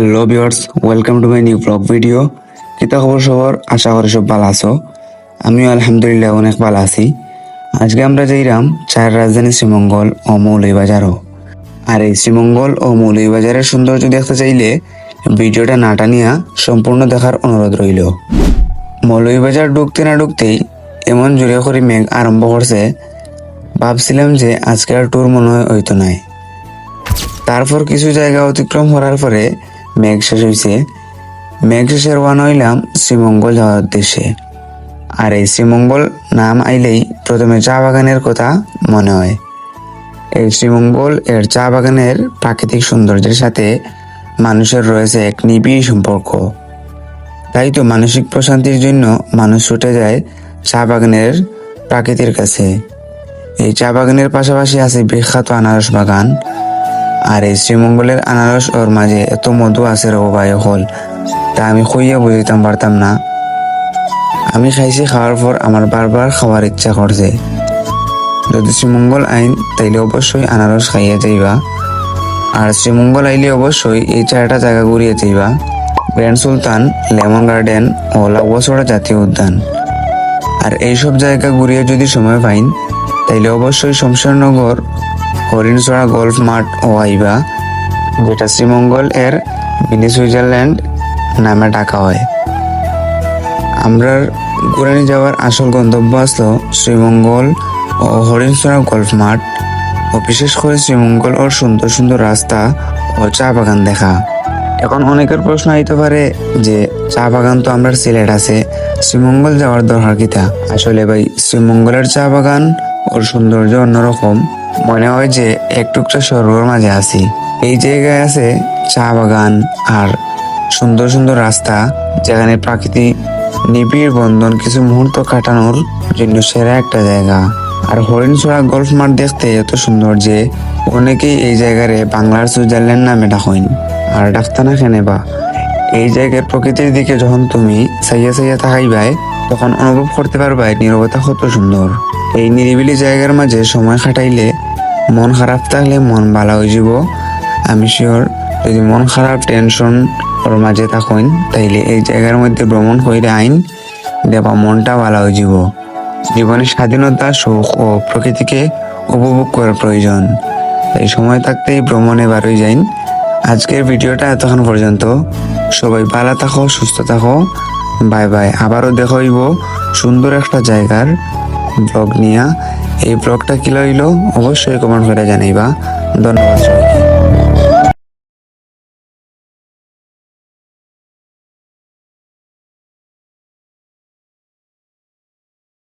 Hello viewers, welcome to my new blog video. কিতা খবর সবার? আশা করি সব ভালো আছো। আমিও আলহামদুলিল্লাহ অনেক ভালো আছি। আজকে আমরা যাইরাম চায়ের রাজধানী শ্রীমঙ্গল ও মৌলভীবাজারও। আর এই শ্রীমঙ্গল ও মৌলভীবাজারের সৌন্দর্য দেখতে চাইলে ভিডিওটা না টানিয়া সম্পূর্ণ দেখার অনুরোধ রইল। মৌলভীবাজার ঢুকতে না ঢুকতেই এমন জোরে করে মেঘ আরম্ভ করছে, ভাবছিলাম যে আজকে আর ট্যুর মনে হয় হইতো নাই। তারপর কিছু জায়গা অতিক্রম করার পরে মেঘ শেষ হয়েছে। মেঘ শেষে রওনা হইলাম শ্রীমঙ্গল যাওয়ার উদ্দেশ্যে। আর এই শ্রীমঙ্গল নাম আইলেই প্রথমে চা বাগানের কথা মনে হয়। এই শ্রীমঙ্গল এর চা বাগানের প্রাকৃতিক সৌন্দর্যের সাথে মানুষের রয়েছে এক নিবিড় সম্পর্ক। তাই তো মানসিক প্রশান্তির জন্য মানুষ ছুটে যায় চা বাগানের প্রাকৃতির কাছে। এই চা বাগানের পাশাপাশি আছে বিখ্যাত আনারস বাগান। আর এই শ্রীমঙ্গলের আনারস ওর মাঝে এত মধু আছে রে ভাই হল, তা আমি খুইয়া বুঝিতাম পারতাম না। আমি খাইছি, খাওয়ার পর আমার বারবার খাওয়ার ইচ্ছা করছে। যদি শ্রীমঙ্গল আইন তাইলে অবশ্যই আনারস খাইয়া যাইবা। আর শ্রীমঙ্গল আইলে অবশ্যই এই চারটা জায়গা ঘুরিয়ে যাইবা: গ্র্যান্ড সুলতান, লেমন গার্ডেন ও লাউয়াছড়া জাতীয় উদ্যান। আর এইসব জায়গা ঘুরিয়ে যদি সময় পাইন তাইলে অবশ্যই শমশেরনগর হরিণছড়া গল্ফ মাঠ ও আইবা, যেটা শ্রীমঙ্গল এর মিনি সুইজারল্যান্ড নামে ডাকা হয়। আমরা ঘুরানি যাওয়ার আসল গন্তব্য আসলো শ্রীমঙ্গল ও হরিণছড়া গল্ফ মাঠ, ও বিশেষ করে শ্রীমঙ্গল ওর সুন্দর সুন্দর রাস্তা ও চা বাগান দেখা। এখন অনেকের প্রশ্ন আইতে পারে যে চা বাগান তো আমরা সিলেট আছে, শ্রীমঙ্গল যাওয়ার দরকার কিতা? আসলে ভাই, শ্রীমঙ্গলের চা বাগান ওর সৌন্দর্য অন্যরকম। মনে হয় যে এক টুকরা স্বর্গের মাঝে আছি। এই জায়গায় আছে চা বাগান আর সুন্দর সুন্দর রাস্তা, যেখানে প্রাকৃতি নিবিড় বন্ধন কিছু মুহূর্ত কাটানোর জন্য সেরা একটা জায়গা। আর হরিণছড়া গল্ফ মাঠ দেখতে এত সুন্দর যে অনেকেই এই জায়গারে বাংলার সুইজারল্যান্ড নামে ডাকেন। আর ডাক্তার না কেনে বা, এই জায়গার প্রকৃতির দিকে যখন তুমি সাইয়া সাইয়া তাকাইবাই তখন অনুভব করতে পারবাই নীরবতা কত সুন্দর। এই নিরিবিলি জায়গার মাঝে সময় কাটাইলে মন খারাপ থাকলে মন ভালো হয়ে যাব। আমি শিওর, যদি মন খারাপ টেনশন ওর মাঝে থাকেন তাইলে এই জায়গার মধ্যে ভ্রমণ কইরে আইন দেবা, মনটা ভালো হয়ে যাব। জীবনে স্বাধীনতা, সুখ ও প্রকৃতিকে উপভোগ করার প্রয়োজন, তাই সময় থাকতেই ভ্রমণে বারোই যাইন। আজকের ভিডিওটা এতক্ষণ পর্যন্ত। সবাই ভালো থাকো, সুস্থ থাকো। Bye bye. আবারও দেখা হইব সুন্দর একটা জায়গার ব্লগ নিয়া। এই ব্লগটা কি লইল অবশ্যই কমেন্ট করে জানাইবা। ধন্যবাদ সবাইকে।